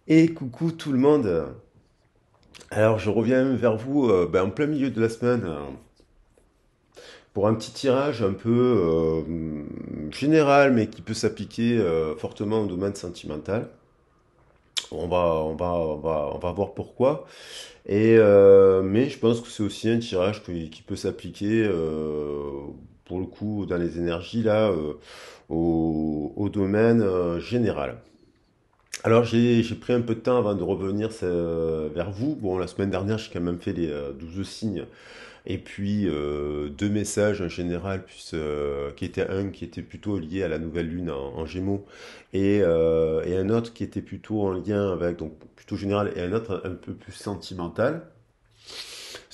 Et coucou tout le monde. Alors je reviens vers vous en plein milieu de la semaine pour un petit tirage un peu général mais qui peut s'appliquer fortement au domaine sentimental. On va voir pourquoi. Mais je pense que c'est aussi un tirage qui peut s'appliquer pour le coup dans les énergies là au domaine général. Alors j'ai pris un peu de temps avant de revenir vers vous. Bon, la semaine dernière, j'ai quand même fait les 12 signes. Et puis deux messages en général, qui était un qui était plutôt lié à la nouvelle lune en Gémeaux et un autre qui était plutôt en lien avec, donc plutôt général, et un autre un peu plus sentimental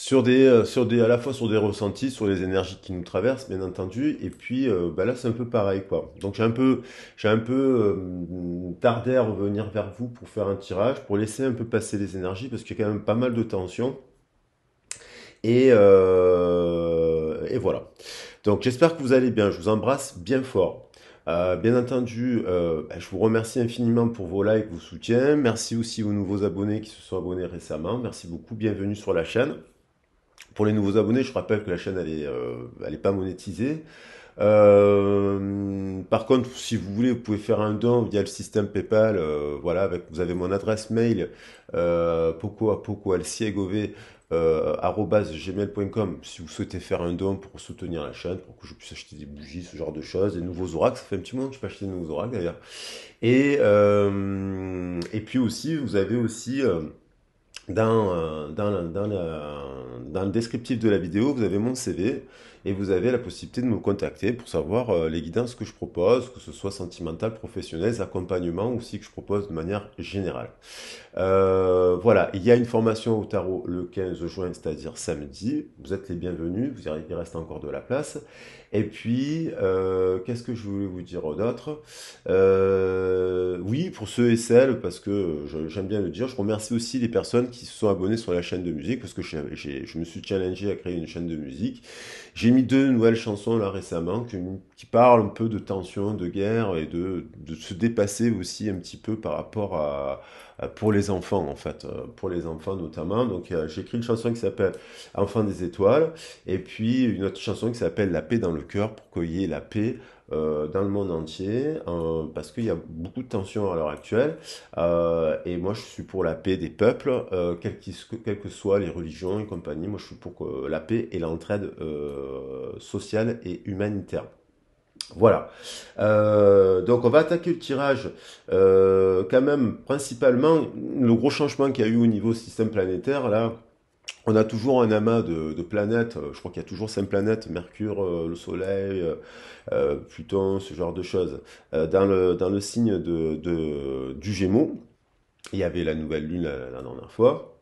à la fois sur des ressentis, sur les énergies qui nous traversent, bien entendu, et puis là c'est un peu pareil quoi. Donc j'ai un peu tardé à revenir vers vous pour faire un tirage, pour laisser un peu passer les énergies, parce qu'il y a quand même pas mal de tensions, et voilà. Donc j'espère que vous allez bien, je vous embrasse bien fort. Bien entendu, je vous remercie infiniment pour vos likes, vos soutiens. Merci aussi aux nouveaux abonnés qui se sont abonnés récemment. Merci beaucoup, bienvenue sur la chaîne. Pour les nouveaux abonnés, je rappelle que la chaîne elle est pas monétisée. Par contre, si vous voulez, vous pouvez faire un don via le système PayPal. Voilà, vous avez mon adresse mail pocoalciegove@gmail.com si vous souhaitez faire un don pour soutenir la chaîne, pour que je puisse acheter des bougies, ce genre de choses, des nouveaux oracles. Ça fait un petit moment que je peux acheter de nouveaux oracles d'ailleurs. Et puis aussi, vous avez aussi dans le descriptif de la vidéo, vous avez mon CV et vous avez la possibilité de me contacter pour savoir les guidances que je propose, que ce soit sentimental, professionnel, accompagnement aussi que je propose de manière générale. Voilà, il y a une formation au tarot le 15 juin, c'est-à-dire samedi. Vous êtes les bienvenus, il reste encore de la place. Et puis, qu'est-ce que je voulais vous dire d'autre? Oui, pour ceux et celles, parce que j'aime bien le dire, je remercie aussi les personnes qui se sont abonnées sur la chaîne de musique, parce que je me suis challengé à créer une chaîne de musique. J'ai mis deux nouvelles chansons là récemment qui parlent un peu de tension, de guerre et de se dépasser aussi un petit peu par rapport pour les enfants en fait, pour les enfants notamment. Donc j'ai écrit une chanson qui s'appelle Enfant des étoiles et puis une autre chanson qui s'appelle La paix dans le cœur pour qu'il y ait la paix dans le monde entier, parce qu'il y a beaucoup de tensions à l'heure actuelle, et moi je suis pour la paix des peuples, quelles que soient les religions et compagnie, moi je suis pour la paix et l'entraide sociale et humanitaire. Voilà. Donc on va attaquer le tirage. Quand même, principalement, le gros changement qu'il y a eu au niveau système planétaire, là, on a toujours un amas de planètes. Je crois qu'il y a toujours 5 planètes, Mercure, le Soleil, Pluton, ce genre de choses. Dans le signe du Gémeaux, il y avait la nouvelle lune la dernière fois.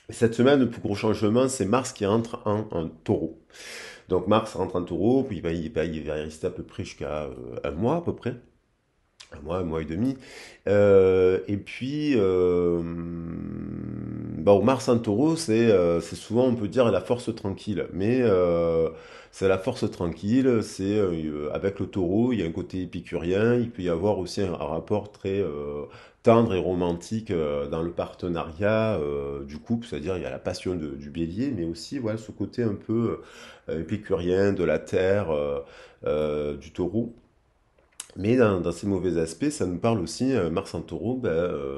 Cette semaine, le plus gros changement, c'est Mars qui entre en taureau. Donc Mars rentre en taureau, puis il va y rester à peu près jusqu'à un mois à peu près. Un mois et demi. Et puis, bon, Mars en taureau, c'est souvent, on peut dire, la force tranquille. Mais c'est la force tranquille, avec le taureau, il y a un côté épicurien, il peut y avoir aussi un rapport très tendre et romantique dans le partenariat du couple, c'est-à-dire il y a la passion du bélier, mais aussi voilà, ce côté un peu épicurien de la terre, du taureau. Mais dans ces mauvais aspects, ça nous parle aussi, Mars en taureau,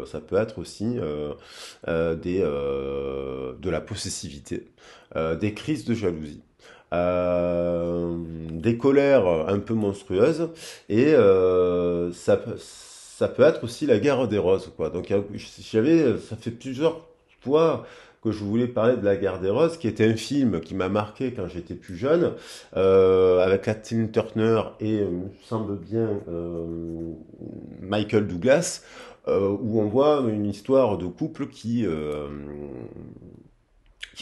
ça peut être aussi de la possessivité, des crises de jalousie, des colères un peu monstrueuses, et ça peut être aussi la guerre des roses, quoi. Donc ça fait plusieurs fois que je voulais parler de la guerre des roses, qui était un film qui m'a marqué quand j'étais plus jeune, avec Kathleen Turner et, me semble bien, Michael Douglas, où on voit une histoire de couple qui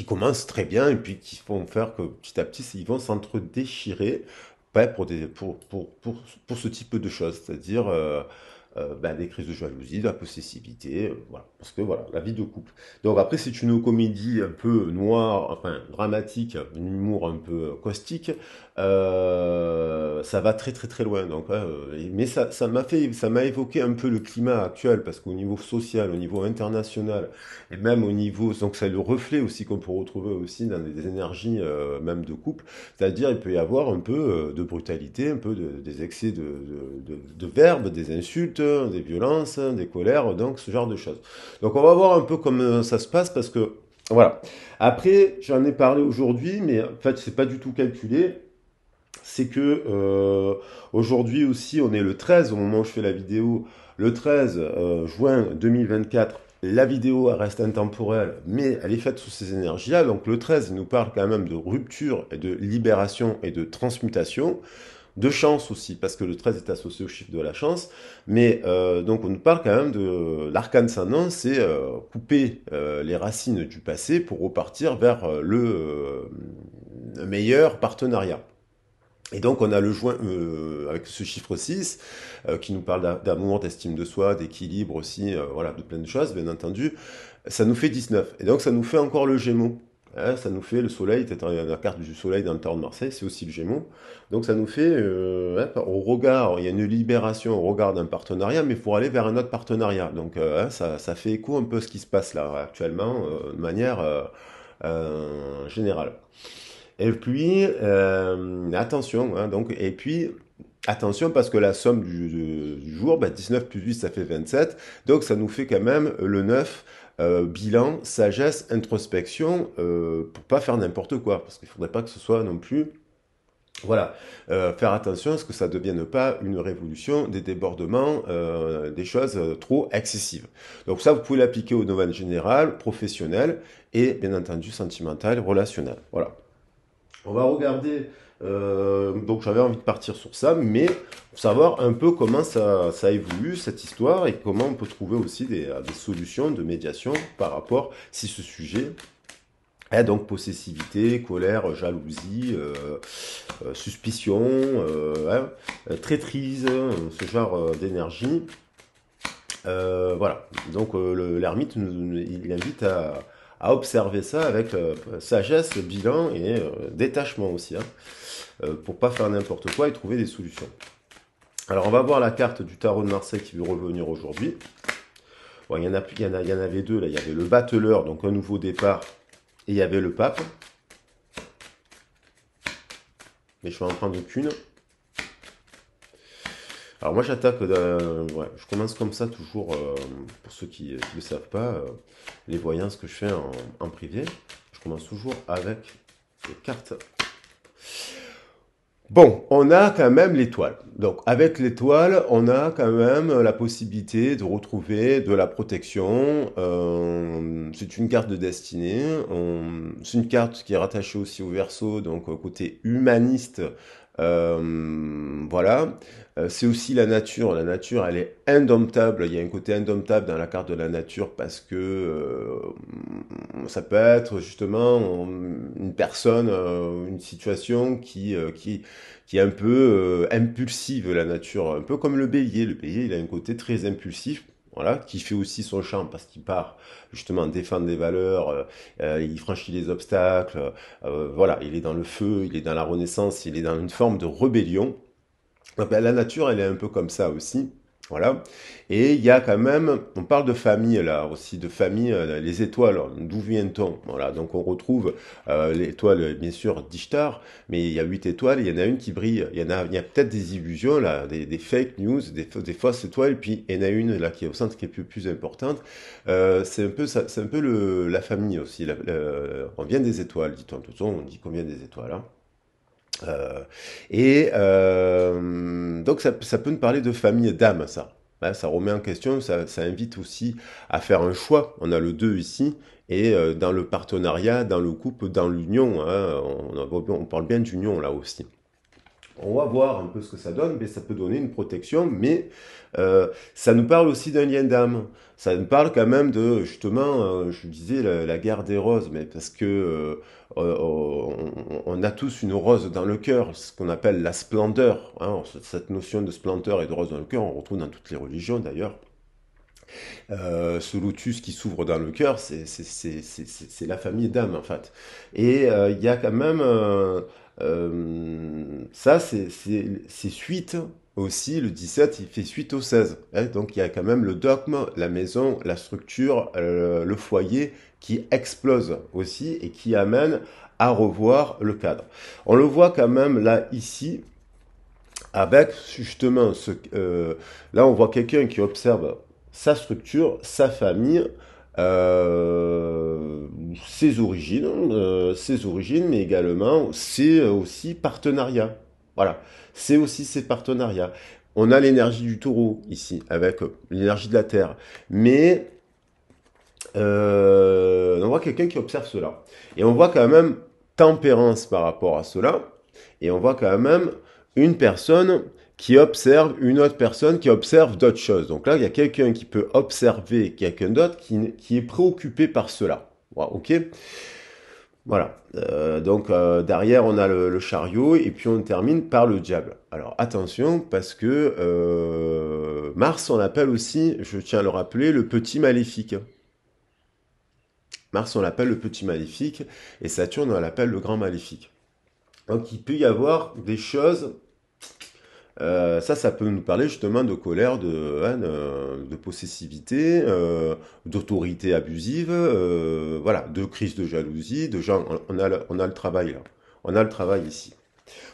commence très bien et puis qui vont faire que petit à petit, ils vont s'entre-déchirer, ouais, pour ce type de choses. C'est-à-dire, des crises de jalousie, de la possessivité, voilà. Parce que voilà, la vie de couple. Donc après, c'est une comédie un peu noire, enfin dramatique, un humour un peu caustique. Ça va très très très loin. Donc, mais ça m'a évoqué un peu le climat actuel parce qu'au niveau social, au niveau international et même au niveau, donc c'est le reflet aussi qu'on peut retrouver aussi dans des énergies même de couple. C'est-à-dire, il peut y avoir un peu de brutalité, un peu des excès de verbes, des insultes, des violences, des colères, donc ce genre de choses. Donc on va voir un peu comment ça se passe parce que, voilà. Après, j'en ai parlé aujourd'hui, mais en fait, c'est pas du tout calculé. C'est que aujourd'hui aussi, on est le 13 au moment où je fais la vidéo, le 13 juin 2024. La vidéo elle reste intemporelle, mais elle est faite sous ces énergies-là. Donc le 13, il nous parle quand même de rupture et de libération et de transmutation, de chance aussi, parce que le 13 est associé au chiffre de la chance. Mais donc on nous parle quand même de l'arcane sans nom, c'est couper les racines du passé pour repartir vers le meilleur partenariat. Et donc on a le joint avec ce chiffre 6 qui nous parle d'amour, d'estime de soi, d'équilibre aussi, voilà, de plein de choses, bien entendu. Ça nous fait 19. Et donc ça nous fait encore le Gémeaux. Hein, ça nous fait le soleil, la carte du soleil dans le tarot de Marseille, c'est aussi le Gémeaux. Donc ça nous fait, au regard, il y a une libération au regard d'un partenariat, mais pour aller vers un autre partenariat. Donc ça fait écho un peu à ce qui se passe là actuellement, de manière générale. Et puis, attention, hein, donc, et puis, attention parce que la somme du jour, 19 plus 8, ça fait 27. Donc, ça nous fait quand même le 9, bilan, sagesse, introspection, pour pas faire n'importe quoi. Parce qu'il faudrait pas que ce soit non plus, voilà, faire attention à ce que ça ne devienne pas une révolution, des débordements, des choses trop excessives. Donc ça, vous pouvez l'appliquer au domaine général, professionnel et bien entendu sentimental, relationnel. Voilà. On va regarder, donc j'avais envie de partir sur ça, mais pour savoir un peu comment ça évolue, cette histoire, et comment on peut trouver aussi des solutions de médiation par rapport, si ce sujet est donc possessivité, colère, jalousie, suspicion, traîtrise, ce genre d'énergie. Voilà, donc l'ermite, il invite à observer ça avec sagesse, bilan et détachement aussi, hein, pour pas faire n'importe quoi et trouver des solutions. Alors on va voir la carte du tarot de Marseille qui veut revenir aujourd'hui. Bon, il y en avait deux, là, il y avait le battleur, donc un nouveau départ, et il y avait le pape. Mais je vais en prendre qu'une. Alors moi j'attaque, ouais, je commence comme ça toujours, pour ceux qui ne le savent pas, les voyances que je fais en privé. Je commence toujours avec les cartes. Bon, on a quand même l'étoile. Donc avec l'étoile, on a quand même la possibilité de retrouver de la protection. C'est une carte de destinée. C'est une carte qui est rattachée aussi au Verseau, donc au côté humaniste. Voilà. C'est aussi la nature. La nature, elle est indomptable. Il y a un côté indomptable dans la carte de la nature parce que ça peut être justement une personne, une situation qui est un peu impulsive, la nature. Un peu comme le bélier. Le bélier, il a un côté très impulsif. Voilà, qui fait aussi son charme parce qu'il part justement défendre des valeurs, il franchit les obstacles, voilà, il est dans le feu, il est dans la renaissance, il est dans une forme de rébellion. Donc, ben, la nature, elle est un peu comme ça aussi. Voilà. Et il y a quand même, on parle de famille là aussi, de famille, les étoiles, d'où vient-on? Voilà, donc on retrouve l'étoile, bien sûr, d'Ishtar, mais il y a 8 étoiles, il y en a une qui brille, il y a peut-être des illusions là, des fake news, des fausses étoiles, puis il y en a une là qui est au centre qui est plus importante. C'est un peu, c'est un peu la famille aussi. On vient des étoiles, dit-on. De toute façon, on dit qu'on vient des étoiles, hein. Donc ça peut nous parler de famille d'âme, ça. Hein, ça remet en question, ça invite aussi à faire un choix. On a le 2 ici, et dans le partenariat, dans le couple, dans l'union, hein, on parle bien d'union là aussi. On va voir un peu ce que ça donne, mais ça peut donner une protection, mais ça nous parle aussi d'un lien d'âme. Ça nous parle quand même de, justement, je disais, la guerre des roses, mais parce que on a tous une rose dans le cœur, ce qu'on appelle la splendeur. Hein. Cette notion de splendeur et de rose dans le cœur, on retrouve dans toutes les religions d'ailleurs. Ce lotus qui s'ouvre dans le cœur, c'est la famille d'âme en fait. Et il y a quand même ça, c'est suite aussi, le 17, il fait suite au 16. Hein. Donc il y a quand même le dogme, la maison, la structure, le foyer qui explose aussi et qui amène à revoir le cadre. On le voit quand même là, ici, avec justement là on voit quelqu'un qui observe sa structure, sa famille, euh, ses origines, mais également c'est aussi partenariat. Voilà, c'est aussi ses partenariats. On a l'énergie du taureau ici, avec l'énergie de la terre, mais on voit quelqu'un qui observe cela. Et on voit quand même tempérance par rapport à cela. Et on voit quand même une personne qui observe une autre personne qui observe d'autres choses. Donc là, il y a quelqu'un qui peut observer quelqu'un d'autre qui est préoccupé par cela. Wow, ok. Voilà. Donc derrière, on a le chariot et puis on termine par le diable. Alors attention, parce que Mars, on l'appelle aussi, je tiens à le rappeler, le petit maléfique. Mars, on l'appelle le petit maléfique, et Saturne, on l'appelle le grand maléfique. Donc il peut y avoir des choses, ça peut nous parler justement de colère, de possessivité, d'autorité abusive, voilà, de crise de jalousie, de gens, on a le travail là, on a le travail ici.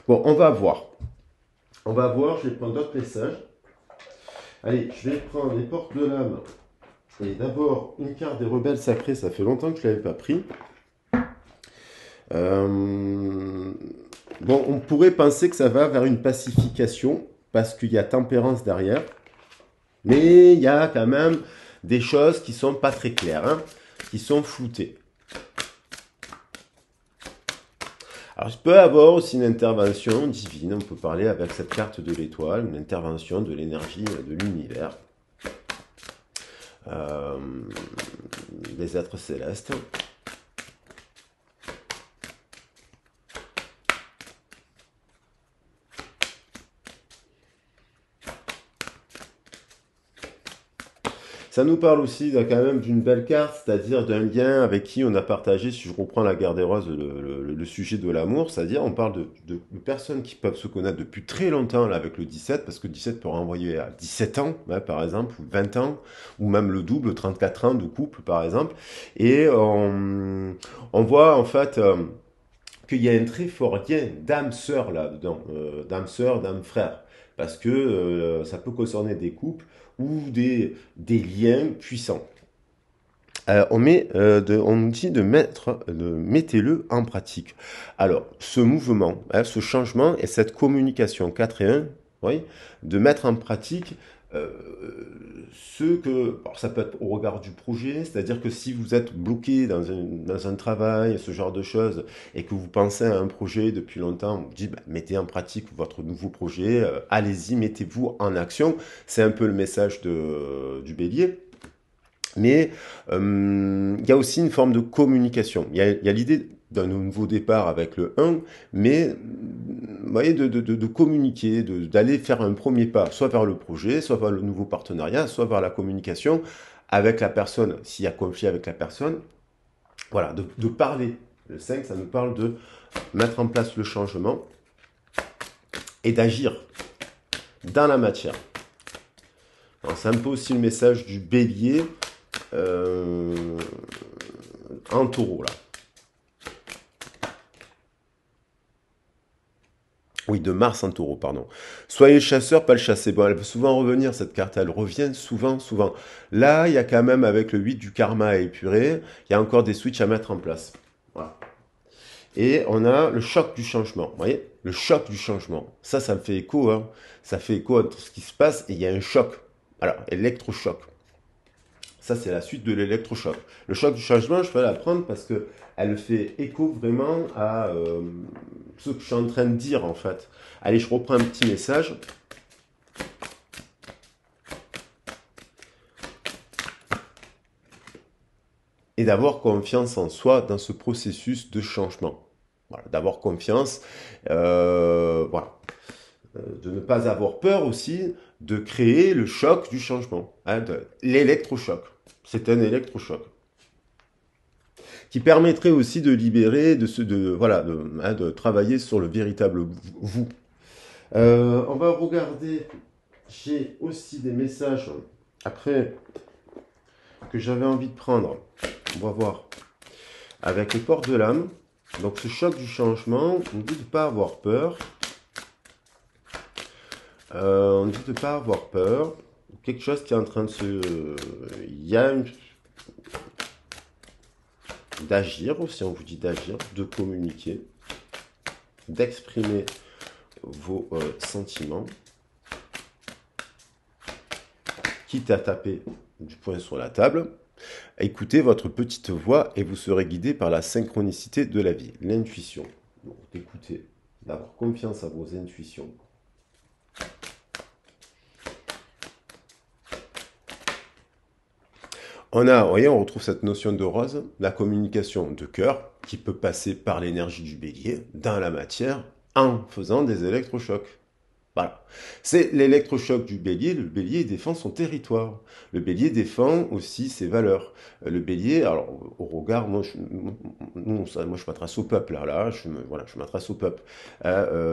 Bon, on va voir, je vais prendre d'autres messages. Allez, je vais prendre les portes de l'âme. Et d'abord, une carte des rebelles sacrés, ça fait longtemps que je ne l'avais pas pris. Bon, on pourrait penser que ça va vers une pacification, parce qu'il y a tempérance derrière. Mais il y a quand même des choses qui sont pas très claires, hein, qui sont floutées. Alors, je peux avoir aussi une intervention divine, on peut parler avec cette carte de l'étoile, une intervention de l'énergie de l'univers, euh, des êtres célestes. Ça nous parle aussi quand même d'une belle carte, c'est-à-dire d'un lien avec qui on a partagé, si je reprends la guerre des roses, le sujet de l'amour, c'est-à-dire on parle de personnes qui peuvent se connaître depuis très longtemps là, avec le 17, parce que le 17 peut renvoyer à 17 ans, hein, par exemple, ou 20 ans, ou même le double, 34 ans de couple, par exemple. Et on voit en fait qu'il y a un très fort lien d'âme-sœur là-dedans, d'âme-sœur, d'âme-frère, parce que ça peut concerner des couples ou des liens puissants. On nous dit mettez-le en pratique. Alors, ce mouvement, hein, ce changement et cette communication 4 et 1, oui, de mettre en pratique euh, alors ça peut être au regard du projet, c'est-à-dire que si vous êtes bloqué dans un travail, ce genre de choses, et que vous pensez à un projet depuis longtemps, vous dites, bah, mettez en pratique votre nouveau projet, allez-y, mettez-vous en action. C'est un peu le message du bélier. Mais il y a aussi une forme de communication. Il y a l'idée d'un nouveau départ avec le 1, mais vous voyez, de communiquer, d'aller faire un premier pas, soit vers le projet, soit vers le nouveau partenariat, soit vers la communication avec la personne, s'il y a conflit avec la personne. Voilà, de parler. Le 5, ça nous parle de mettre en place le changement et d'agir dans la matière. C'est un peu aussi le message du bélier en taureau, là. Oui, de Mars en taureau, pardon. Soyez le chasseur, pas le chassé. Bon, elle peut souvent revenir, cette carte. Elle revient souvent, souvent. Là, il y a quand même, avec le 8 du karma à épurer, il y a encore des switches à mettre en place. Voilà. Et on a le choc du changement. Vous voyez? Le choc du changement. Ça me fait écho, hein. Ça fait écho à tout ce qui se passe et il y a un choc. Alors, électrochoc. Ça, c'est la suite de l'électrochoc. Le choc du changement, je vais la prendre parce que elle fait écho vraiment à ce que je suis en train de dire, en fait. Allez, je reprends un petit message. Et d'avoir confiance en soi dans ce processus de changement. Voilà, d'avoir confiance, voilà. De ne pas avoir peur aussi de créer le choc du changement, hein, l'électrochoc. C'est un électrochoc qui permettrait aussi de libérer, voilà, hein, de travailler sur le véritable vous. On va regarder, j'ai aussi des messages après que j'avais envie de prendre. On va voir. Avec les portes de l'âme, donc ce choc du changement, on dit de ne pas avoir peur. On dit de ne pas avoir peur. Quelque chose qui est en train de se... Il y a d'agir aussi, on vous dit d'agir, de communiquer, d'exprimer vos sentiments, quitte à taper du poing sur la table. Écoutez votre petite voix et vous serez guidé par la synchronicité de la vie, l'intuition. Donc d'écouter, d'avoir confiance à vos intuitions. Vous voyez, on retrouve cette notion de rose, la communication de cœur, qui peut passer par l'énergie du bélier dans la matière en faisant des électrochocs. Voilà. C'est l'électrochoc du bélier. Le bélier défend son territoire. Le bélier défend aussi ses valeurs. Le bélier, alors au regard, moi je m'adresse au peuple. Voilà, je m'adresse au peuple.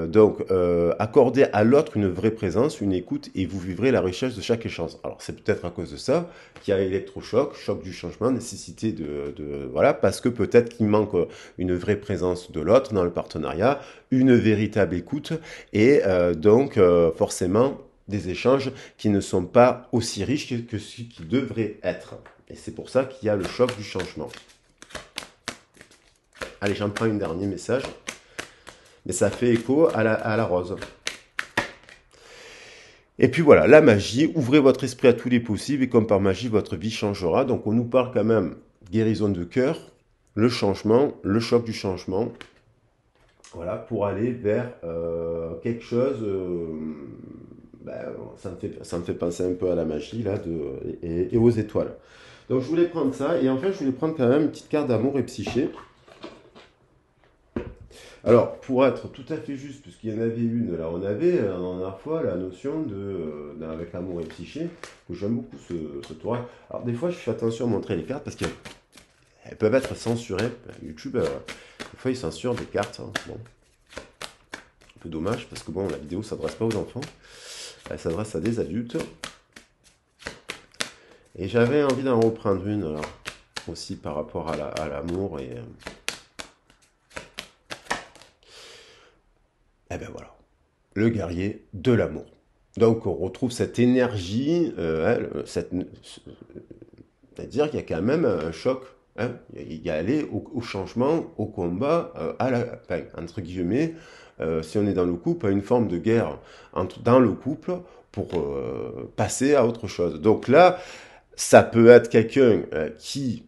Donc, accordez à l'autre une vraie présence, une écoute, et vous vivrez la richesse de chaque échange. Alors, c'est peut-être à cause de ça qu'il y a électrochoc, choc du changement, nécessité voilà, parce que peut-être qu'il manque une vraie présence de l'autre dans le partenariat, une véritable écoute, et donc forcément des échanges qui ne sont pas aussi riches que ce qu'ils devraient être. Et c'est pour ça qu'il y a le choc du changement. Allez, j'en prends un dernier message. Mais ça fait écho à la rose. Et puis voilà, la magie, ouvrez votre esprit à tous les possibles et comme par magie, votre vie changera. Donc on nous parle quand même guérison de cœur, le changement, le choc du changement. Voilà, pour aller vers quelque chose, ça me fait penser un peu à la magie là, et aux étoiles. Donc je voulais prendre ça, et en fait je voulais prendre quand même une petite carte d'amour et psyché. Alors, pour être tout à fait juste, puisqu'il y en avait une, là, on avait la dernière fois la notion avec l'amour et psyché, que j'aime beaucoup ce tour. Alors, des fois, je fais attention à montrer les cartes parce qu'elles peuvent être censurées. YouTube, des fois, ils censurent des cartes. Hein. Bon. Un peu dommage parce que bon, la vidéo ne s'adresse pas aux enfants, elle s'adresse à des adultes. Et j'avais envie d'en reprendre une là, aussi par rapport à l'amour et. Eh ben voilà, le guerrier de l'amour. Donc on retrouve cette énergie, c'est-à-dire qu'il y a quand même un choc. Hein, il y a aller au changement, au combat, entre guillemets, si on est dans le couple, à une forme de guerre dans le couple pour passer à autre chose. Donc là, ça peut être quelqu'un qui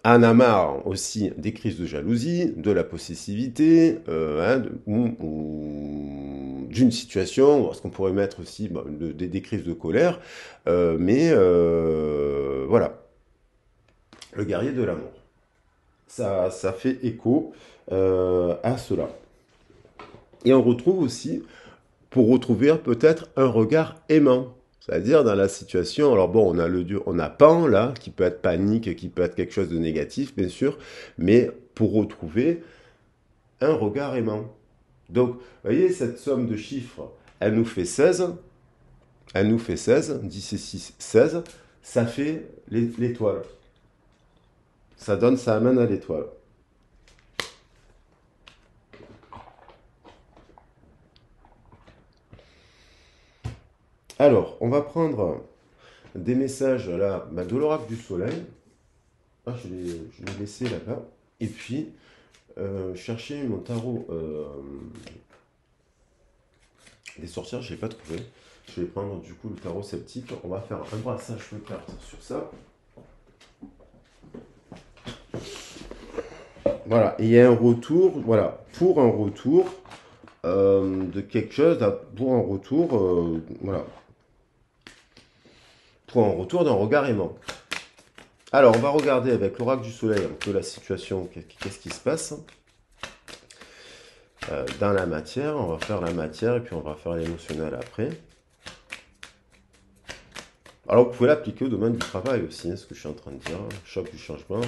en a marre aussi des crises de jalousie, de la possessivité, ou d'une situation, ce qu'on pourrait mettre aussi des crises de colère, mais voilà, le guerrier de l'amour. Ça fait écho à cela. Et on retrouve aussi, pour retrouver peut-être un regard aimant. C'est-à-dire dans la situation, alors bon, on a Pan là, qui peut être panique, qui peut être quelque chose de négatif, bien sûr, mais pour retrouver un regard aimant. Donc, vous voyez, cette somme de chiffres, elle nous fait 16, 10 et 6, 16, ça fait l'étoile. Ça amène à l'étoile. Alors, on va prendre des messages là, de l'oracle du soleil. Ah, je l'ai laissé là-bas. Et puis, chercher mon tarot des sorcières, je ne l'ai pas trouvé. Je vais prendre du coup le tarot sceptique. On va faire un brassage de cartes sur ça. Voilà, et il y a un retour, voilà, pour un retour de quelque chose, pour un retour, voilà, pour un retour d'un regard aimant. Alors, on va regarder avec l'oracle du soleil un peu la situation, qu'est-ce qui se passe dans la matière. On va faire la matière et puis on va faire l'émotionnel après. Alors, vous pouvez l'appliquer au domaine du travail aussi, hein, ce que je suis en train de dire. Choc du changement.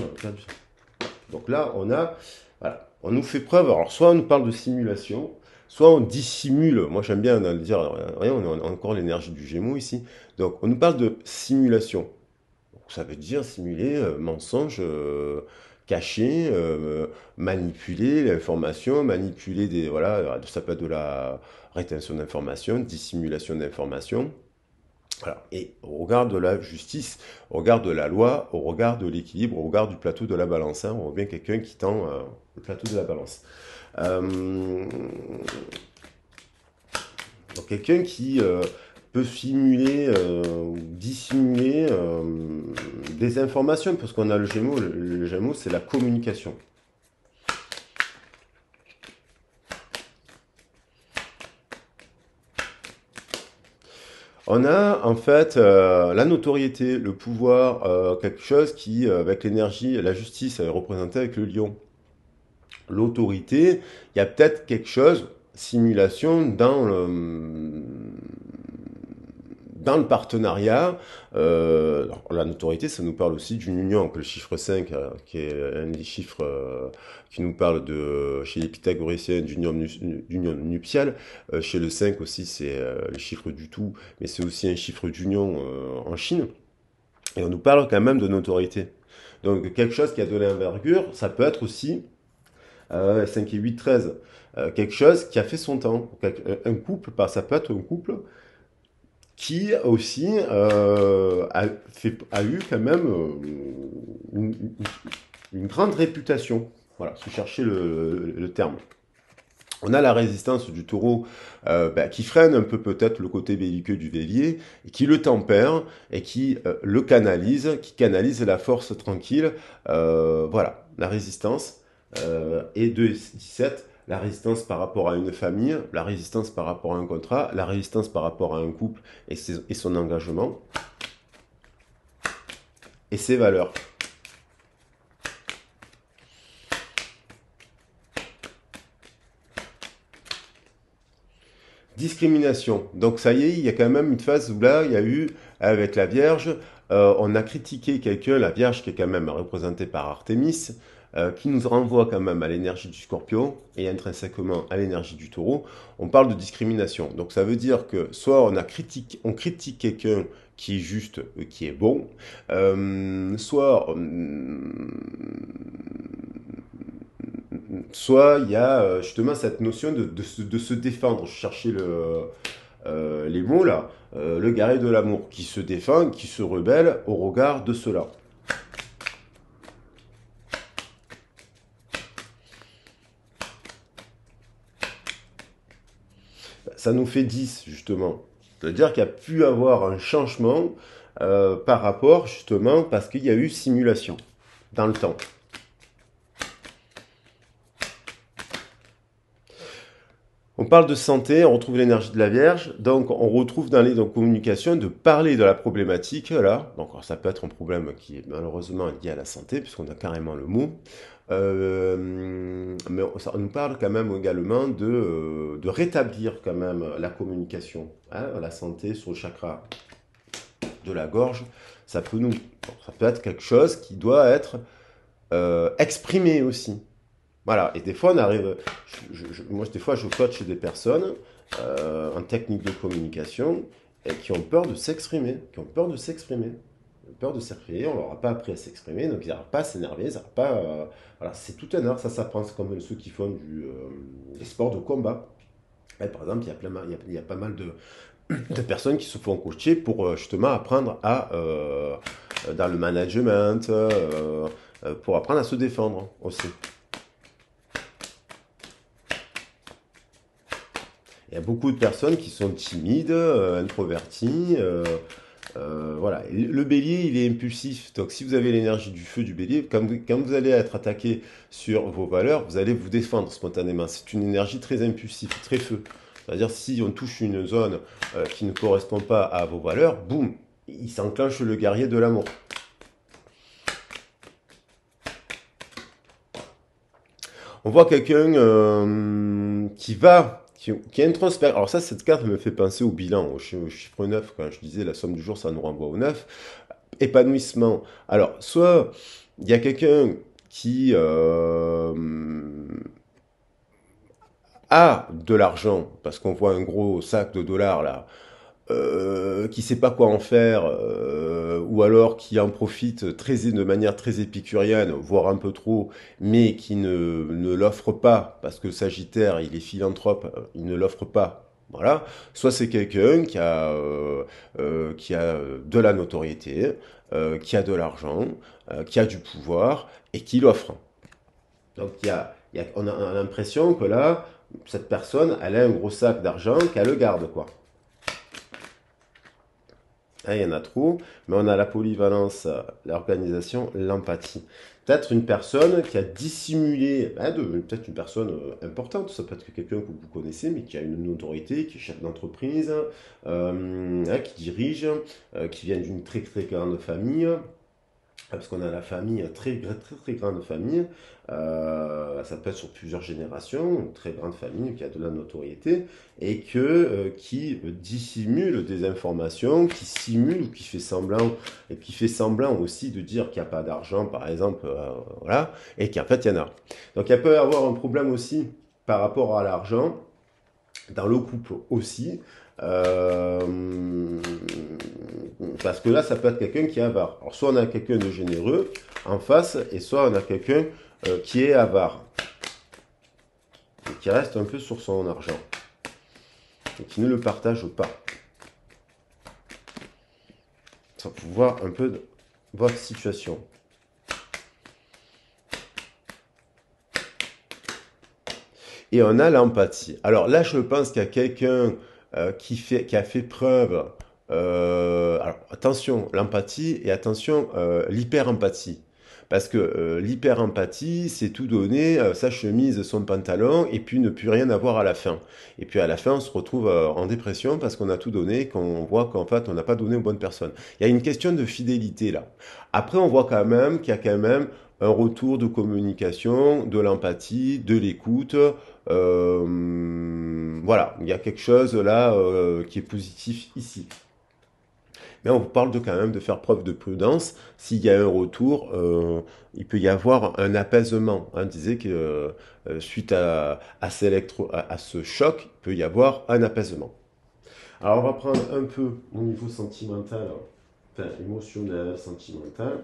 Donc là, on a, voilà, on nous fait preuve. Alors, soit on nous parle de simulation, soit on dissimule. Moi, j'aime bien dire, rien, on a encore l'énergie du Gémeaux ici. Donc, on nous parle de simulation. Donc, ça veut dire simuler, mensonge, cacher, manipuler l'information, manipuler des, voilà, ça peut être de la rétention d'informations, dissimulation d'informations. Voilà. Et au regard de la justice, au regard de la loi, au regard de l'équilibre, au regard du plateau de la balance, hein, on voit bien quelqu'un qui tend le plateau de la balance. Euh, donc quelqu'un qui peut simuler ou dissimuler des informations, parce qu'on a le Gémeaux, le Gémeaux c'est la communication. On a en fait la notoriété, le pouvoir, quelque chose qui, avec l'énergie, la justice, est représentée avec le lion. L'autorité, il y a peut-être quelque chose, simulation, dans le partenariat. La notoriété, ça nous parle aussi d'une union, donc le chiffre 5, qui est un des chiffres qui nous parle de, chez les pythagoriciens, d'union nuptiale. Chez le 5 aussi, c'est le chiffre du tout, mais c'est aussi un chiffre d'union en Chine. Et on nous parle quand même de notoriété. Donc quelque chose qui a de l'envergure, ça peut être aussi 5 et 8, 13. Quelque chose qui a fait son temps. Un couple, ça peut être un couple qui aussi a eu quand même une, une grande réputation. Voilà, si vous cherchez le terme. On a la résistance du taureau qui freine un peu peut-être le côté belliqueux du bélier, et qui le tempère et qui le canalise, qui canalise la force tranquille. Voilà, la résistance. Et 2,17, la résistance par rapport à une famille, la résistance par rapport à un contrat, la résistance par rapport à un couple et son engagement, et ses valeurs. Discrimination. Donc ça y est, il y a quand même une phase où là, il y a eu, avec la Vierge, on a critiqué quelqu'un, la Vierge qui est quand même représentée par Artémis, qui nous renvoie quand même à l'énergie du Scorpion et intrinsèquement à l'énergie du Taureau. On parle de discrimination. Donc ça veut dire que soit on critique quelqu'un qui est juste, qui est bon, soit soit il y a justement cette notion de se défendre. Je cherchais les mots là, le guerrier de l'amour, qui se défend, qui se rebelle au regard de cela. Ça nous fait 10 justement. C'est-à-dire qu'il y a pu avoir un changement par rapport justement parce qu'il y a eu simulation dans le temps. On parle de santé, on retrouve l'énergie de la Vierge, donc on retrouve dans les communications de parler de la problématique, là. Donc ça peut être un problème qui est malheureusement lié à la santé, puisqu'on a carrément le mot. Mais on nous parle quand même également de rétablir quand même la communication, hein, la santé sur le chakra de la gorge. Ça peut être quelque chose qui doit être exprimé aussi. Voilà, et des fois, on arrive. Moi, des fois, je coach des personnes en technique de communication et qui ont peur de s'exprimer, qui ont peur de s'exprimer. Ils ont peur de s'exprimer, on leur a pas appris à s'exprimer, donc ils n'arrivent pas à s'énerver, ils n'arrivent pas. Voilà, c'est tout un art, ça s'apprend. C'est comme ceux qui font des sports de combat. Et par exemple, il y a pas mal de personnes qui se font coacher pour justement apprendre dans le management, pour apprendre à se défendre aussi. Il y a beaucoup de personnes qui sont timides, introverties, Voilà. Le bélier, il est impulsif. Donc, si vous avez l'énergie du feu du bélier, quand vous allez être attaqué sur vos valeurs, vous allez vous défendre spontanément. C'est une énergie très impulsive, très feu. C'est-à-dire, si on touche une zone qui ne correspond pas à vos valeurs, boum, il s'enclenche le guerrier de l'amour. On voit quelqu'un qui introspecte. Alors ça, cette carte me fait penser au bilan, au chiffre 9, quand je disais la somme du jour, ça nous renvoie au 9. Épanouissement. Alors, soit il y a quelqu'un qui a de l'argent, parce qu'on voit un gros sac de dollars là, qui sait pas quoi en faire, ou alors qui en profite de manière très épicurienne, voire un peu trop, mais qui ne l'offre pas, parce que le Sagittaire, il est philanthrope, il ne l'offre pas. Voilà. Soit c'est quelqu'un qui a de la notoriété, qui a de l'argent, qui a du pouvoir, et qui l'offre. Donc on a l'impression que là, cette personne, elle a un gros sac d'argent qu'elle le garde, quoi. Ah, il y en a trop, mais on a la polyvalence, l'organisation, l'empathie. Peut-être une personne qui a dissimulé, peut-être une personne importante, ça peut être quelqu'un que vous connaissez, mais qui a une autorité, qui est chef d'entreprise, qui dirige, qui vient d'une très très grande famille, parce qu'on a la famille, très très très grande famille, ça peut être sur plusieurs générations, une très grande famille qui a de la notoriété et qui dissimule des informations, qui simule ou qui fait semblant aussi de dire qu'il n'y a pas d'argent, par exemple, voilà, et qu'en fait il y en a. Donc il peut y avoir un problème aussi par rapport à l'argent dans le couple aussi. Euh, Parce que là, ça peut être quelqu'un qui est avare. Alors, soit on a quelqu'un de généreux en face, et soit on a quelqu'un qui est avare, et qui reste un peu sur son argent, et qui ne le partage pas. Ça pour voir un peu votre situation. Et on a l'empathie. Alors là, je pense qu'il y a quelqu'un qui a fait preuve. Alors attention, l'empathie et attention, l'hyper-empathie. Parce que l'hyper-empathie, c'est tout donner, sa chemise, son pantalon, et puis ne plus rien avoir à la fin. Et puis à la fin, on se retrouve en dépression parce qu'on a tout donné, qu'on voit qu'en fait, on n'a pas donné aux bonnes personnes. Il y a une question de fidélité là. Après, on voit quand même qu'il y a quand même un retour de communication, de l'empathie, de l'écoute. Voilà, il y a quelque chose là qui est positif ici. Mais on vous parle quand même de faire preuve de prudence. S'il y a un retour, il peut y avoir un apaisement. On disait que suite à ce choc, il peut y avoir un apaisement. Alors on va prendre un peu au niveau sentimental, enfin émotionnel, sentimental.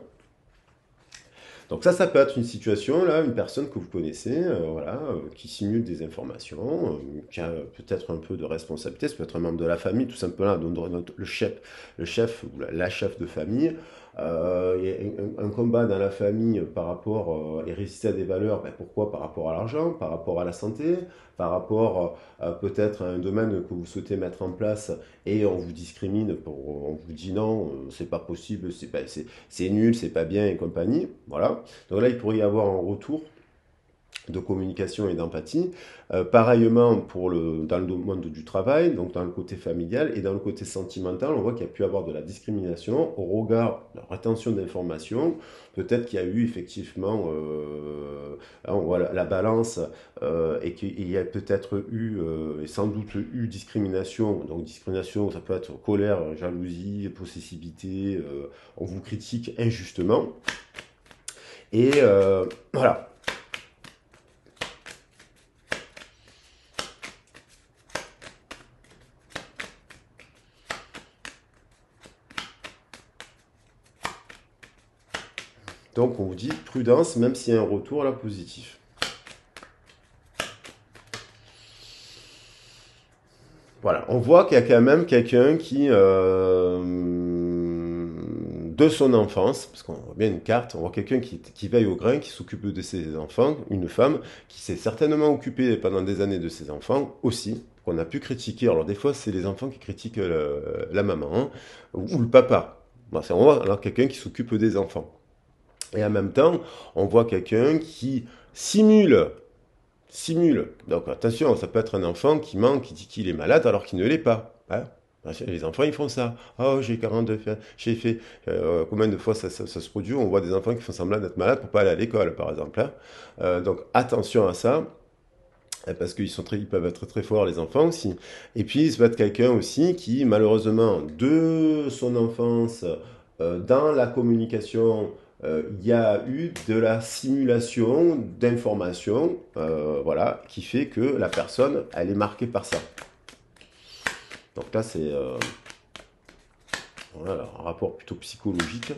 Donc ça peut être une situation, là, une personne que vous connaissez, voilà, qui simule des informations, qui a peut-être un peu de responsabilité, ça peut être un membre de la famille, tout simplement, le chef ou la chef de famille. Il y a un combat dans la famille par rapport et résister à des valeurs, ben pourquoi? Par rapport à l'argent, par rapport à la santé, par rapport peut-être à un domaine que vous souhaitez mettre en place et on vous discrimine, on vous dit non, c'est pas possible, c'est nul, c'est pas bien et compagnie. Voilà. Donc là, il pourrait y avoir un retour de communication et d'empathie. Pareillement dans le monde du travail, donc dans le côté familial et dans le côté sentimental, on voit qu'il y a pu avoir de la discrimination au regard de la rétention d'informations. Peut-être qu'il y a eu effectivement, on voit la balance et qu'il y a peut-être eu et sans doute eu discrimination. Donc discrimination, ça peut être colère, jalousie, possessivité, on vous critique injustement. Et voilà. Donc on vous dit prudence, même s'il y a un retour là positif. Voilà, on voit qu'il y a quand même quelqu'un qui, de de son enfance, parce qu'on voit bien une carte, on voit quelqu'un qui veille au grain, qui s'occupe de ses enfants, une femme qui s'est certainement occupée pendant des années de ses enfants aussi, qu'on a pu critiquer. Alors des fois, c'est les enfants qui critiquent la maman, hein, ou le papa. Bon, on voit alors quelqu'un qui s'occupe des enfants. Et en même temps, on voit quelqu'un qui simule. Simule. Donc attention, ça peut être un enfant qui ment, qui dit qu'il est malade alors qu'il ne l'est pas, hein. Les enfants, ils font ça. Oh, j'ai 42, j'ai fait. Combien de fois ça se produit? On voit des enfants qui font semblant d'être malades pour pas aller à l'école, par exemple, hein. Donc attention à ça, parce ils peuvent être très forts, les enfants aussi. Et puis, ça peut être quelqu'un aussi qui, malheureusement, de son enfance, dans la communication, il y a eu de la simulation d'informations, voilà, qui fait que la personne, elle est marquée par ça. Donc là, c'est voilà, un rapport plutôt psychologique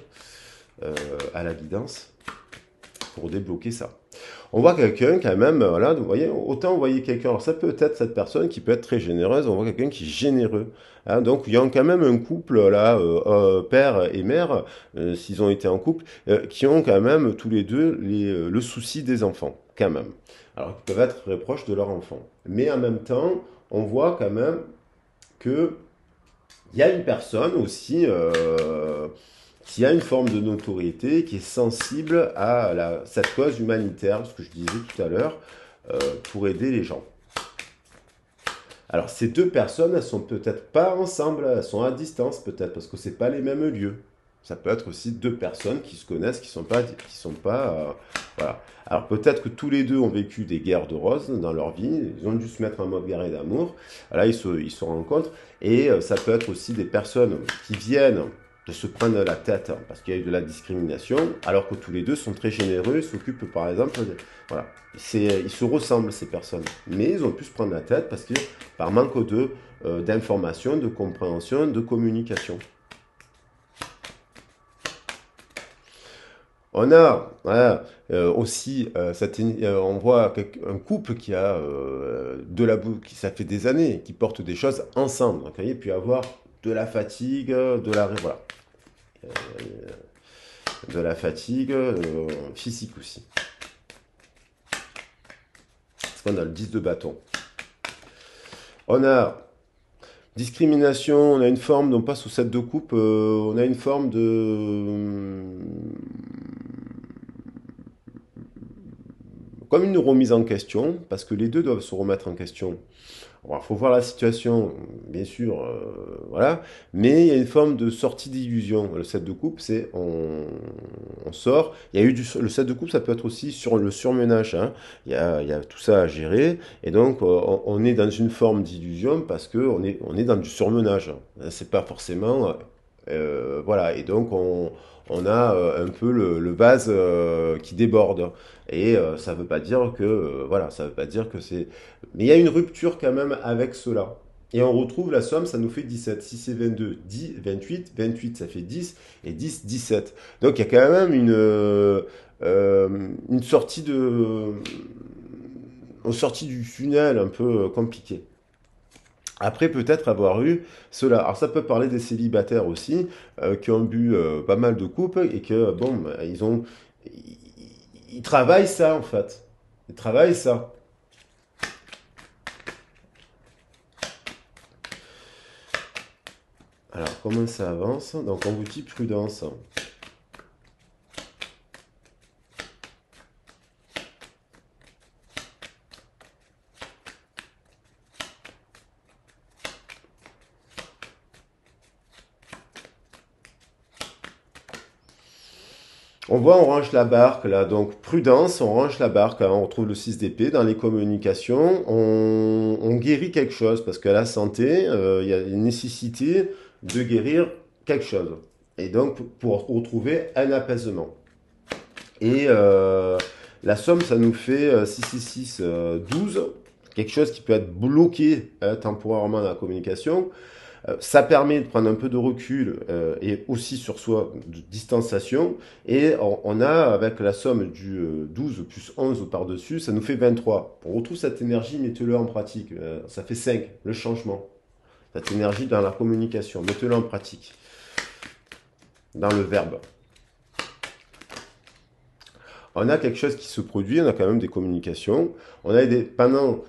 à la guidance pour débloquer ça. On voit quelqu'un quand même, voilà, vous voyez, autant vous voyez quelqu'un, alors ça peut être cette personne qui peut être très généreuse, on voit quelqu'un qui est généreux, hein. Donc il y a quand même un couple là, père et mère, s'ils ont été en couple, qui ont quand même tous les deux le souci des enfants, quand même. Alors ils peuvent être très proches de leurs enfants. Mais en même temps, on voit quand même que il y a une personne aussi qui a une forme de notoriété, qui est sensible à cette cause humanitaire, ce que je disais tout à l'heure, pour aider les gens. Alors ces deux personnes, elles sont peut-être pas ensemble, elles sont à distance peut-être, parce que c'est pas les mêmes lieux. Ça peut être aussi deux personnes qui se connaissent, qui sont pas, voilà. Alors peut-être que tous les deux ont vécu des guerres de roses dans leur vie, ils ont dû se mettre en mode guerre et d'amour. Là, ils se rencontrent, et ça peut être aussi des personnes qui viennent de se prendre la tête parce qu'il y a eu de la discrimination, alors que tous les deux sont très généreux, s'occupent par exemple, voilà. Ils se ressemblent ces personnes, mais ils ont pu se prendre la tête parce que par manque d'information, de compréhension, de communication. On a voilà, aussi, on voit un couple qui a de la boue, qui ça fait des années, qui porte des choses ensemble. Donc, vous voyez, puis avoir de la fatigue, voilà, euh, de la fatigue physique aussi. Parce qu'on a le 10 de bâton. On a discrimination, on a une forme, non pas sous cette de coupe, on a une forme de comme une remise en question, parce que les deux doivent se remettre en question. Il faut voir la situation, bien sûr, voilà, mais il y a une forme de sortie d'illusion. Le set de coupe, c'est on sort. Il y a eu le set de coupe, ça peut être aussi sur le surmenage, hein. Il y a tout ça à gérer, et donc on est dans une forme d'illusion parce que on est dans du surmenage. C'est pas forcément, voilà, et donc on a un peu le vase qui déborde. Et ça veut pas dire que, voilà, ça veut pas dire que c'est. Mais il y a une rupture quand même avec cela. Et on retrouve la somme, ça nous fait 17. Si c'est 22, 10, 28, 28 ça fait 10, et 10, 17. Donc il y a quand même une sortie du tunnel un peu compliquée. Après peut-être avoir eu cela. Alors ça peut parler des célibataires aussi, qui ont bu pas mal de coupes et que, bon, bah, ils travaillent ça en fait. Ils travaillent ça. Alors comment ça avance? Donc on vous dit prudence. On voit, on range la barque là, donc prudence, on range la barque, hein, on retrouve le 6 d'épée dans les communications, on guérit quelque chose, parce qu'à la santé, il y a une nécessité de guérir quelque chose. Et donc pour retrouver un apaisement. Et la somme, ça nous fait 6 12, quelque chose qui peut être bloqué temporairement dans la communication. Ça permet de prendre un peu de recul et aussi sur soi de distanciation. Et on a, avec la somme du 12 plus 11 par-dessus, ça nous fait 23. On retrouve cette énergie, mettez-le en pratique. Ça fait 5, le changement. Cette énergie dans la communication, mettez-le en pratique. dans le verbe. On a quelque chose qui se produit, on a quand même des communications. On a pendant, vous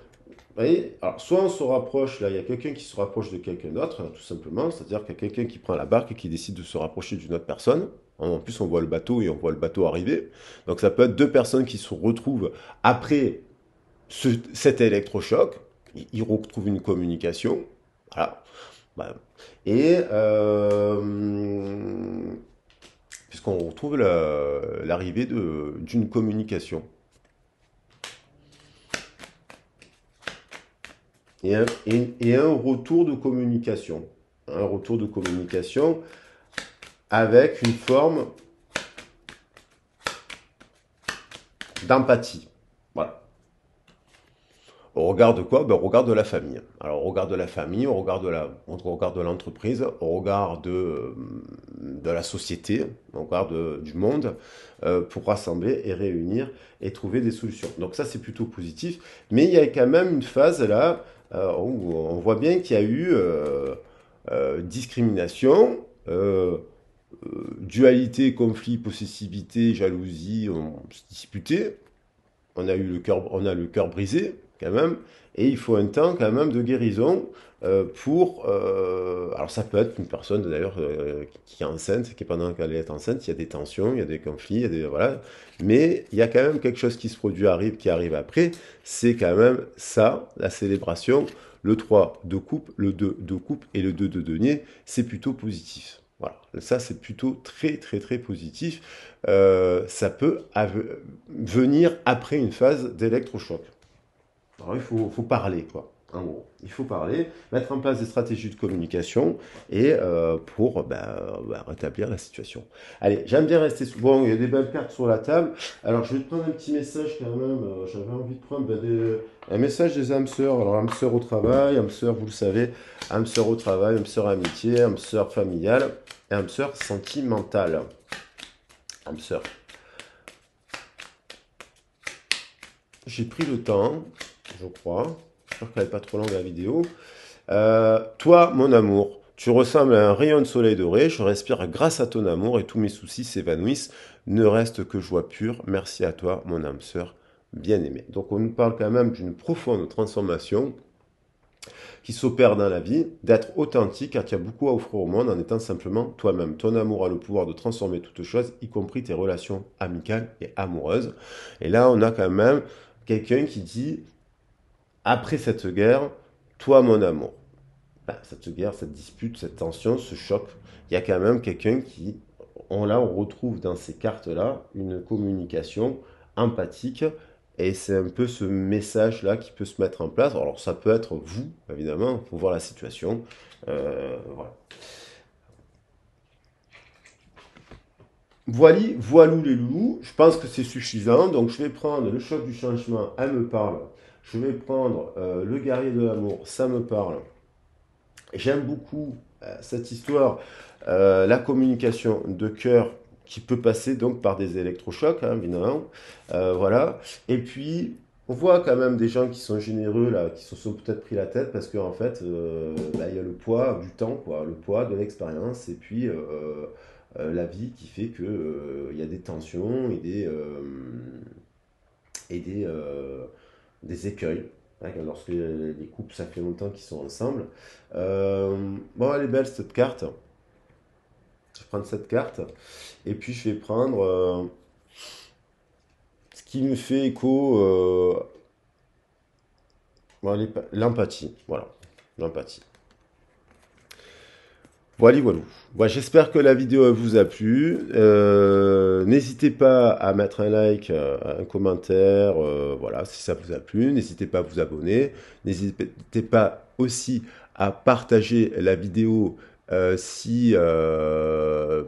voyez, alors soit on se rapproche, là, il y a quelqu'un qui se rapproche de quelqu'un d'autre, tout simplement, c'est-à-dire qu'il y a quelqu'un qui prend la barque et qui décide de se rapprocher d'une autre personne. En plus, on voit le bateau et on voit le bateau arriver. Donc ça peut être deux personnes qui se retrouvent après cet électrochoc, ils retrouvent une communication. Voilà. Bah, et puisqu'on retrouve l'arrivée d'une communication. Et un retour de communication. Un retour de communication avec une forme d'empathie. Voilà. Au regard de quoi? Ben, au regard de la famille. Alors, au regard de la famille, au regard de l'entreprise, au regard de la société, au regard du monde, pour rassembler et réunir et trouver des solutions. Donc ça, c'est plutôt positif. Mais il y a quand même une phase là où on voit bien qu'il y a eu discrimination, dualité, conflit, possessivité, jalousie, on se disputait. On a le cœur brisé quand même, et il faut un temps quand même de guérison pour. Alors ça peut être une personne d'ailleurs qui est enceinte, qui pendant qu'elle est enceinte, il y a des tensions, il y a des conflits, il y a des voilà, mais il y a quand même quelque chose qui se produit, qui arrive après. C'est quand même ça, la célébration, le 3 de coupe, le 2 de coupe et le 2 de denier, c'est plutôt positif. Voilà, ça c'est plutôt très très très positif. Ça peut venir après une phase d'électrochoc. Alors il faut parler, quoi. En gros, il faut parler, mettre en place des stratégies de communication et pour rétablir la situation. Allez, j'aime bien rester souvent, il y a des belles cartes sur la table. Alors je vais te prendre un petit message quand même. J'avais envie de prendre un message des âmes sœurs. Alors âme sœur au travail, âme sœur, vous le savez, âme sœur au travail, âme sœur amitié, âme sœur familiale et âme sœur sentimentale. Âme sœur. J'ai pris le temps, je crois. J'espère qu'elle n'est pas trop longue la vidéo. Toi, mon amour, tu ressembles à un rayon de soleil doré. Je respire grâce à ton amour et tous mes soucis s'évanouissent. Ne reste que joie pure. Merci à toi, mon âme sœur bien-aimée. Donc, on nous parle quand même d'une profonde transformation qui s'opère dans la vie, d'être authentique, car tu as beaucoup à offrir au monde en étant simplement toi-même. Ton amour a le pouvoir de transformer toutes choses, y compris tes relations amicales et amoureuses. Et là, on a quand même quelqu'un qui dit, après cette guerre, toi mon amour. Ben, cette guerre, cette dispute, cette tension, ce choc, il y a quand même quelqu'un qui, on retrouve dans ces cartes-là une communication empathique. Et c'est un peu ce message-là qui peut se mettre en place. Alors ça peut être vous, évidemment, il faut voir la situation. Voilà. Voilou les loulous, je pense que c'est suffisant. Donc je vais prendre le choc du changement, elle me parle. Je vais prendre le guerrier de l'amour, ça me parle. J'aime beaucoup cette histoire, la communication de cœur qui peut passer donc par des électrochocs, hein, évidemment. Voilà. Et puis, on voit quand même des gens qui sont généreux, là, qui se sont peut-être pris la tête parce qu'en fait, il y a le poids du temps, quoi, le poids de l'expérience, et puis la vie qui fait que il y a des tensions des écueils. Hein, lorsque les couples, ça fait longtemps qu'ils sont ensemble. Bon, elle est belle cette carte. Je vais prendre cette carte. Et puis je vais prendre ce qui me fait écho. L'empathie. Voilà. L'empathie. Voilà, voilà. Bon, j'espère que la vidéo vous a plu. N'hésitez pas à mettre un like, un commentaire, voilà, si ça vous a plu. N'hésitez pas à vous abonner. N'hésitez pas aussi à partager la vidéo si ça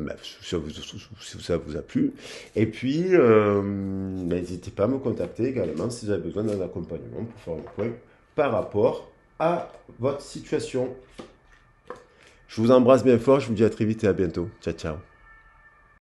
vous a plu. Et puis, n'hésitez pas à me contacter également si vous avez besoin d'un accompagnement pour faire le point par rapport à votre situation. Je vous embrasse bien fort, je vous dis à très vite et à bientôt. Ciao, ciao.